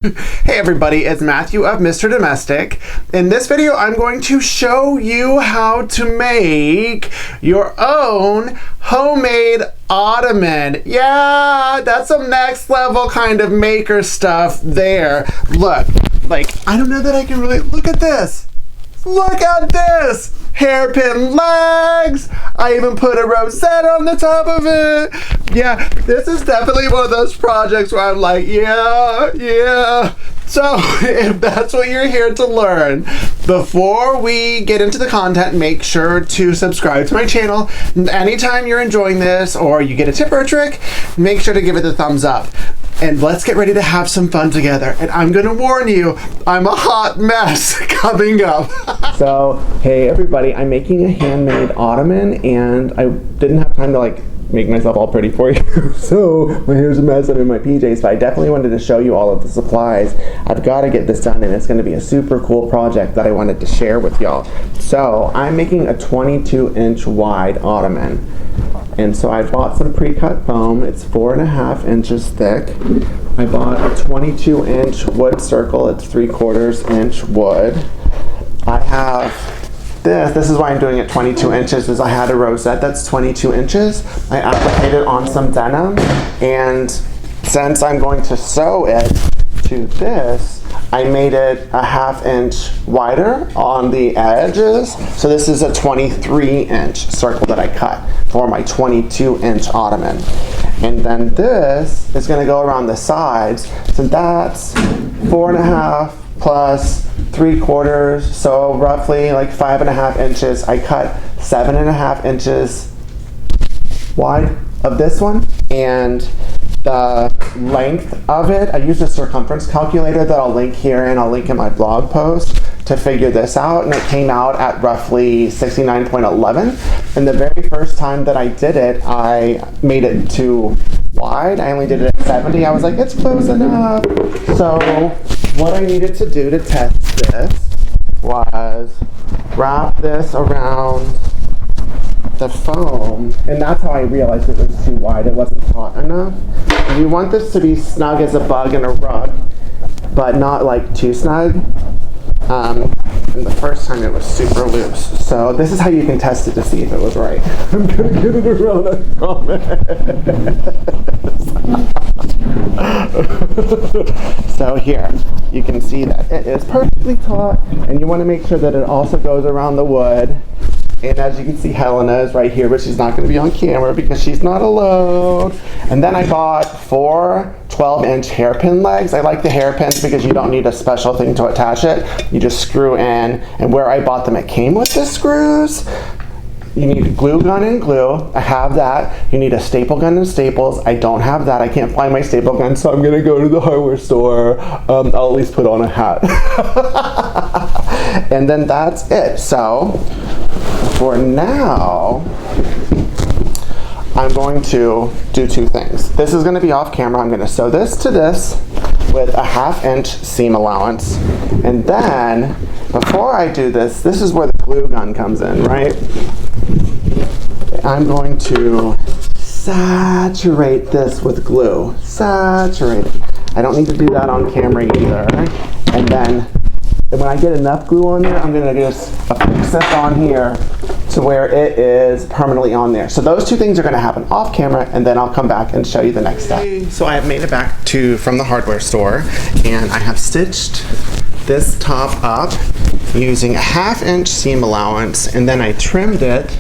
Hey everybody, it's Matthew of Mr. Domestic. In this video, I'm going to show you how to make your own homemade ottoman. Yeah, that's some next level kind of maker stuff there. Look, I don't know that I can really, look at this. Look at this! Hairpin legs! I even put a rosette on the top of it! Yeah, this is definitely one of those projects where I'm like, yeah. So, if that's what you're here to learn, before we get into the content, make sure to subscribe to my channel. Anytime you're enjoying this or you get a tip or a trick, make sure to give it the thumbs up. And let's get ready to have some fun together. And I'm gonna warn you, I'm a hot mess coming up. So, hey everybody, I'm making a handmade ottoman and I didn't have time to make myself all pretty for you. So, my hair's a mess, I'm in my PJs, but I definitely wanted to show you all of the supplies. I've gotta get this done and it's gonna be a super cool project that I wanted to share with y'all. So, I'm making a 22-inch wide ottoman. And so I bought some pre-cut foam. It's 4.5 inches thick. I bought a 22-inch wood circle. It's 3/4 inch wood. I have this is why I'm doing it 22 inches, is I had a rosette that's 22 inches. I applicated on some denim, and since I'm going to sew it to this, I made it a 1/2 inch wider on the edges. So this is a 23-inch circle that I cut for my 22-inch ottoman. And then this is gonna go around the sides. So that's 4.5 plus 3/4, so roughly 5.5 inches. I cut 7.5 inches wide of this one, and the length of it, I used a circumference calculator that I'll link here and I'll link in my blog post to figure this out, and it came out at roughly 69.11. And the very first time that I did it, I made it too wide. I only did it at 70. I was like, it's close enough. So what I needed to do to test this was wrap this around the foam, and that's how I realized it was too wide. It wasn't taut enough. And you want this to be snug as a bug in a rug, but not too snug. And the first time it was super loose. So this is how you can test it to see if it was right. I'm gonna get it around, I promise. So here, you can see that it is perfectly taut, and you want to make sure that it also goes around the wood. And as you can see, Helena is right here, but she's not going to be on camera because she's not alone. And then I bought 4 12-inch hairpin legs. I like the hairpins because you don't need a special thing to attach it. You just screw in, and where I bought them, it came with the screws. You need a glue gun and glue. I have that. You need a staple gun and staples. I don't have that. I can't find my staple gun, so I'm gonna go to the hardware store. I'll at least put on a hat. And then that's it. So for now, I'm going to do 2 things. This is gonna be off camera. I'm gonna sew this to this with a 1/2 inch seam allowance. And then, before I do this, this is where the glue gun comes in, right? I'm going to saturate this with glue. Saturate it. I don't need to do that on camera either. And then, when I get enough glue on there, I'm gonna just affix this on here to where it is permanently on there. So those 2 things are gonna happen off camera, and then I'll come back and show you the next step. So I have made it back from the hardware store, and I have stitched this top up using a 1/2 inch seam allowance, and then I trimmed it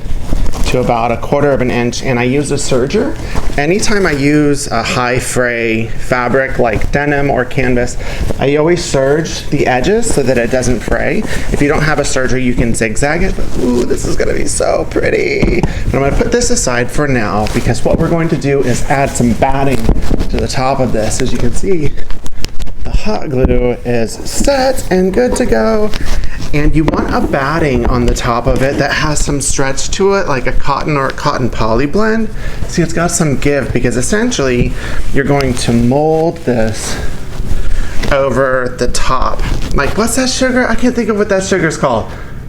to about 1/4 inch, and I used a serger. Anytime I use a high fray fabric like denim or canvas, I always serge the edges so that it doesn't fray. If you don't have a serger, you can zigzag it, but ooh, this is gonna be so pretty. And I'm gonna put this aside for now, because what we're going to do is add some batting to the top of this. As you can see, the hot glue is set and good to go. And you want a batting on the top of it that has some stretch to it, like a cotton or a cotton poly blend. See, it's got some give, because essentially you're going to mold this over the top. What's that sugar? I can't think of what that sugar's called.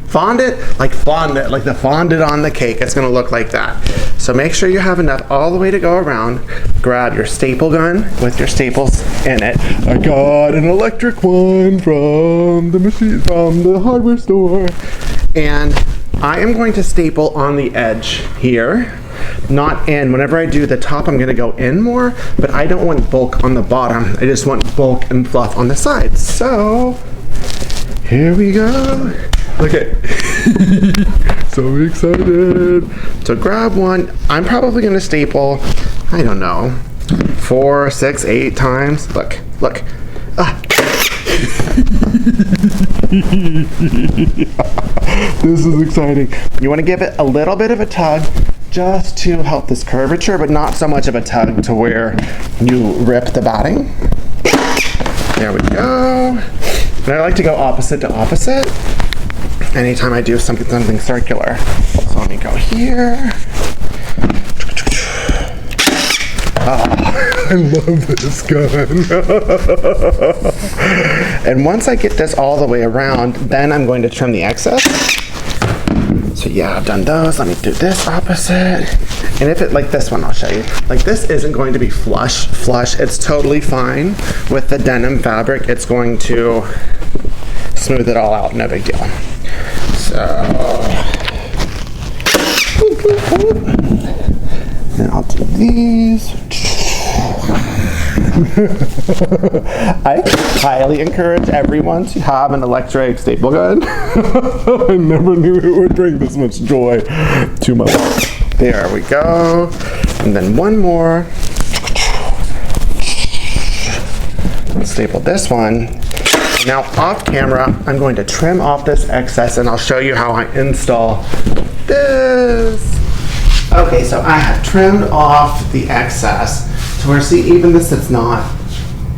Fondant? Like fondant, like the fondant on the cake. It's gonna look like that. So make sure you have enough all the way to go around. Grab your staple gun with your staples in it. I got an electric one from the hardware store. And I am going to staple on the edge here, not in. Whenever I do the top, I'm gonna go in more, but I don't want bulk on the bottom. I just want bulk and fluff on the sides. So, here we go. Look at, so excited. So grab one. I'm probably gonna staple, I don't know, 4, 6, 8 times. Look. Ah. This is exciting. You want to give it a little bit of a tug just to help this curvature, but not so much of a tug to where you rip the batting. There we go. And I like to go opposite to opposite anytime I do something circular. So let me go here. Oh, I love this gun. And once I get this all the way around, then I'm going to trim the excess. So yeah, I've done those. Let me do this opposite. And if it, like this one, I'll show you. Like this isn't going to be flush. It's totally fine. With the denim fabric, it's going to smooth it all out, no big deal. So, then I'll do these. I highly encourage everyone to have an electric staple gun. I never knew it would bring this much joy to my life. There we go. And then one more. Let's staple this one. Now off camera, I'm going to trim off this excess and I'll show you how I install this. Okay, so I have trimmed off the excess to where, see, even this that's not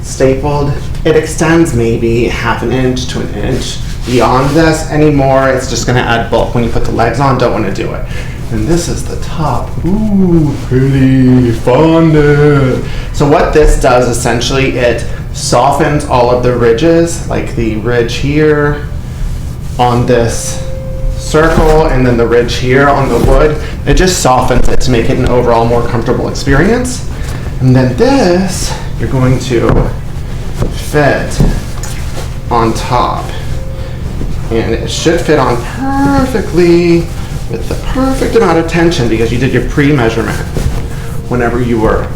stapled, it extends maybe 1/2 inch to 1 inch. Beyond this anymore, it's just gonna add bulk. When you put the legs on, don't wanna do it. And this is the top. Ooh, pretty fondant. So what this does, essentially, it softens all of the ridges, like the ridge here on this circle and then the ridge here on the wood. It just softens it to make it an overall more comfortable experience. And then this, you're going to fit on top. And it should fit on perfectly with the perfect amount of tension because you did your pre-measurement whenever you were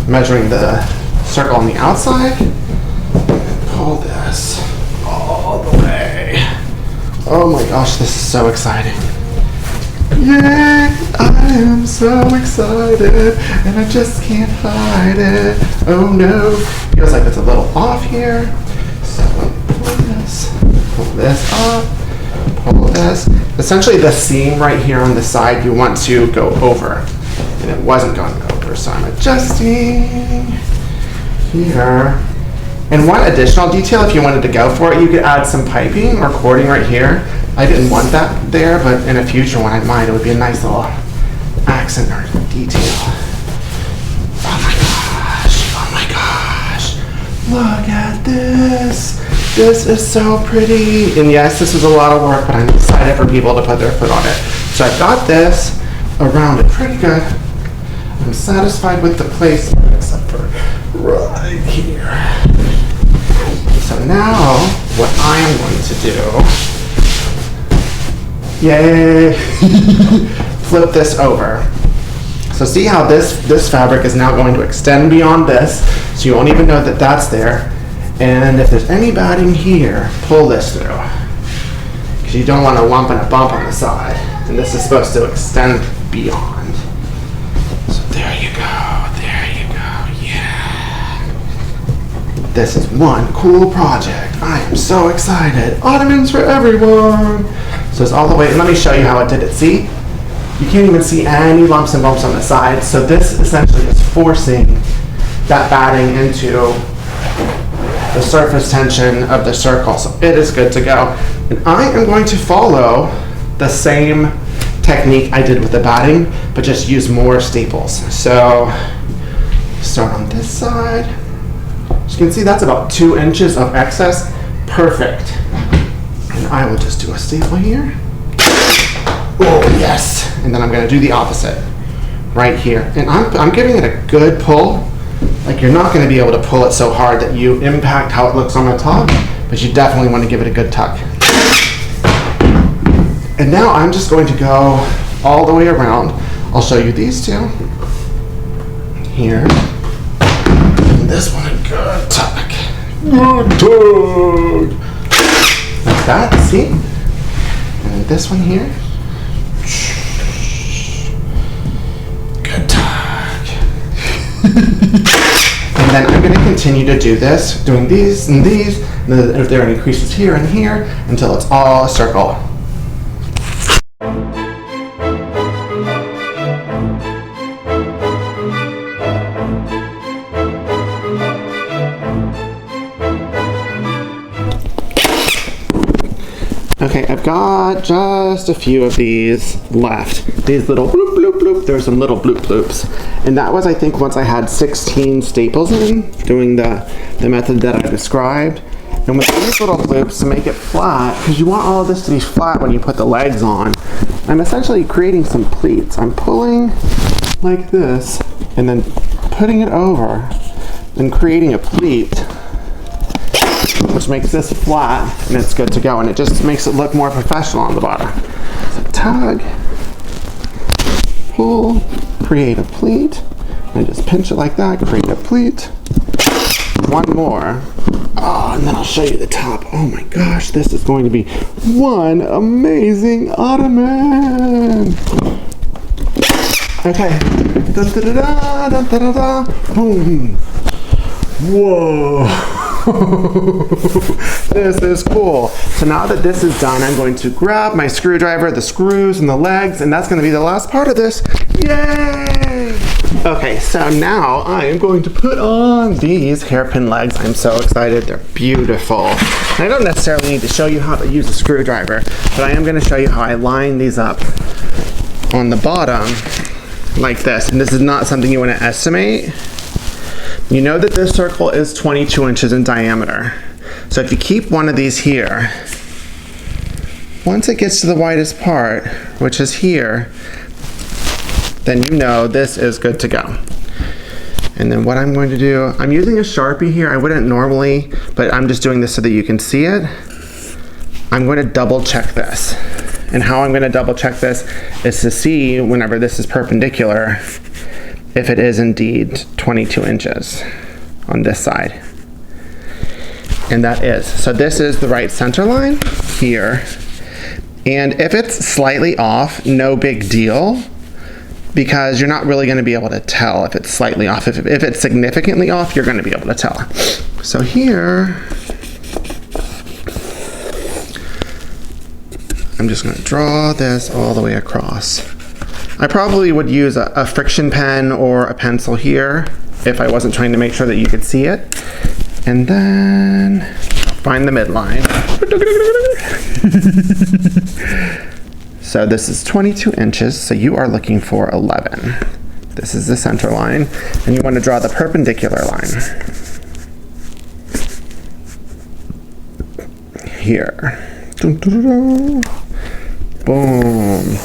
measuring the circle on the outside. Pull this all the way. Oh my gosh, this is so exciting. Yay! I am so excited and I just can't hide it. Oh no. Feels like it's a little off here. So pull this up, pull this. Essentially the seam right here on the side you want to go over. And it wasn't going over, so I'm adjusting here. And one additional detail, if you wanted to go for it, you could add some piping or cording right here. I didn't want that there, but in a future one I might. It would be a nice little accent or detail. Oh my gosh, look at this. This is so pretty. And yes, this is a lot of work, but I'm excited for people to put their foot on it. So I've got this around it pretty good. I'm satisfied with the placement, except for right here. So now, what I am going to do, yay, flip this over. So see how this fabric is now going to extend beyond this, so you won't even know that that's there. And if there's any batting here, pull this through. Because you don't want a lump and a bump on the side. And this is supposed to extend beyond. So there you go, yeah. This is one cool project. I am so excited. Ottomans for everyone. So it's all the way, and let me show you how it did it. See? You can't even see any lumps and bumps on the side. So this essentially is forcing that batting into the surface tension of the circle. So it is good to go. And I am going to follow the same technique I did with the batting, but just use more staples. So start on this side. As you can see, that's about 2 inches of excess. Perfect. And I will just do a staple here. Oh yes. and then I'm gonna do the opposite right here. And I'm giving it a good pull. Like, you're not gonna be able to pull it so hard that you impact how it looks on the top, but you definitely wanna give it a good tug. And now I'm just going to go all the way around. I'll show you these two. Here. And this one a good tug. Good tug. Like that, see? And then this one here. Good tug. And then I'm going to continue to do this, doing these and these, and then if there are any creases here and here, until it's all a circle. Okay, I've got just a few of these left. These little bloop, bloop, bloop. There's some little bloop, bloops. And that was, I think, once I had 16 staples in, doing the method that I described. And with these little bloops, to make it flat, because you want all of this to be flat when you put the legs on, I'm essentially creating some pleats. I'm pulling like this, and then putting it over, and creating a pleat, which makes this flat, and it's good to go, and it just makes it look more professional on the bottom. So tug, pull, create a pleat, and just pinch it like that, create a pleat. One more. Oh, and then I'll show you the top. Oh my gosh, this is going to be one amazing Ottoman. Okay. Dun, da, da, da, dun, da, da, da. Boom. Whoa. This is cool. So now that this is done, I'm going to grab my screwdriver, the screws, and the legs, and that's going to be the last part of this. Yay! Okay, so now I am going to put on these hairpin legs. I'm so excited. They're beautiful. And I don't necessarily need to show you how to use a screwdriver, but I am going to show you how I line these up on the bottom like this. And this is not something you want to estimate. You know that this circle is 22 inches in diameter. So if you keep one of these here, once it gets to the widest part, which is here, then you know this is good to go. And then what I'm going to do, I'm using a Sharpie here. I wouldn't normally, but I'm just doing this so that you can see it. I'm going to double check this. And how I'm going to double check this is to see whenever this is perpendicular, if it is indeed 22 inches on this side. And that is. So this is the right center line here. And if it's slightly off, no big deal, because you're not really going to be able to tell if it's slightly off. If it's significantly off, you're going to be able to tell. So here, I'm just going to draw this all the way across. I probably would use a friction pen or a pencil here if I wasn't trying to make sure that you could see it. And then find the midline. So this is 22 inches, so you are looking for 11. This is the center line, and you want to draw the perpendicular line. Here. Boom.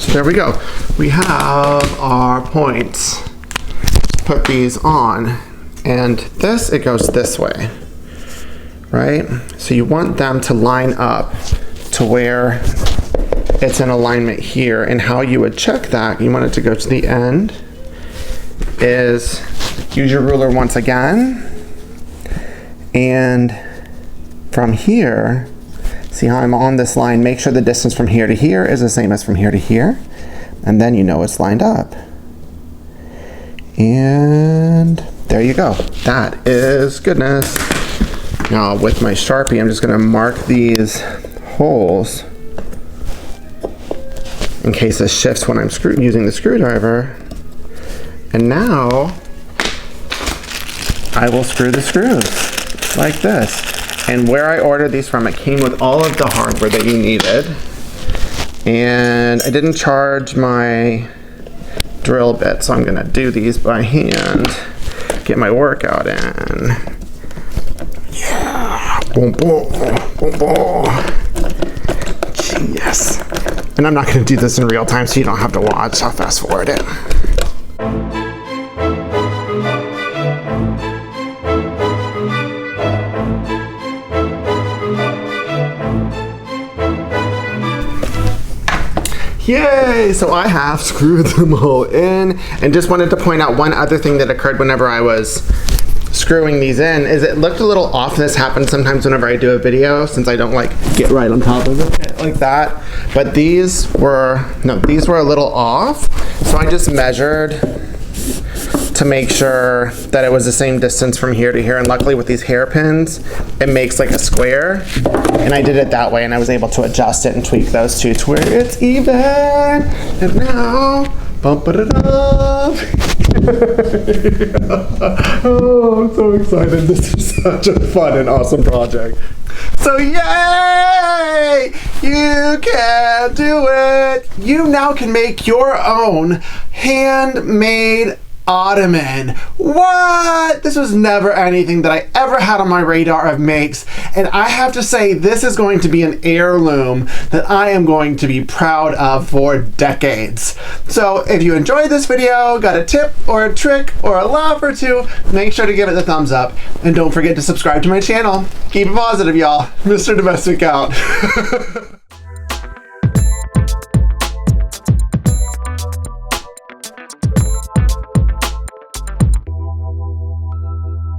So there we go. We have our points. Put these on, and this, it goes this way, right? So you want them to line up to where it's in alignment here, and how you would check that, you want it to go to the end, is use your ruler once again, and from here, see how I'm on this line, make sure the distance from here to here is the same as from here to here, and then you know it's lined up. And there you go. That is goodness. Now with my Sharpie, I'm just going to mark these holes in case this shifts when I'm using the screwdriver. And now I will screw the screws like this. And where I ordered these from, it came with all of the hardware that you needed. And I didn't charge my drill bit, so I'm gonna do these by hand, get my workout in. Yeah, boom, boom, boom, boom. Yes. And I'm not going to do this in real time so you don't have to watch. I'll fast forward it. Yay! So I have screwed them all in, and just wanted to point out one other thing that occurred whenever I was screwing these in is it looked a little off. This happens sometimes whenever I do a video since I don't like get right on top of it like that. But these were a little off. So I just measured to make sure that it was the same distance from here to here, and luckily with these hairpins it makes like a square, and I did it that way and I was able to adjust it and tweak those two to where it's even. And now bump it up. Oh, I'm so excited. This is such a fun and awesome project. So yay! You can do it! You now can make your own handmade ottoman. What? This was never anything that I ever had on my radar of makes, and I have to say this is going to be an heirloom that I am going to be proud of for decades. So if you enjoyed this video, got a tip or a trick or a laugh or two, make sure to give it the thumbs up, and don't forget to subscribe to my channel. Keep it positive, y'all. Mr. Domestic out.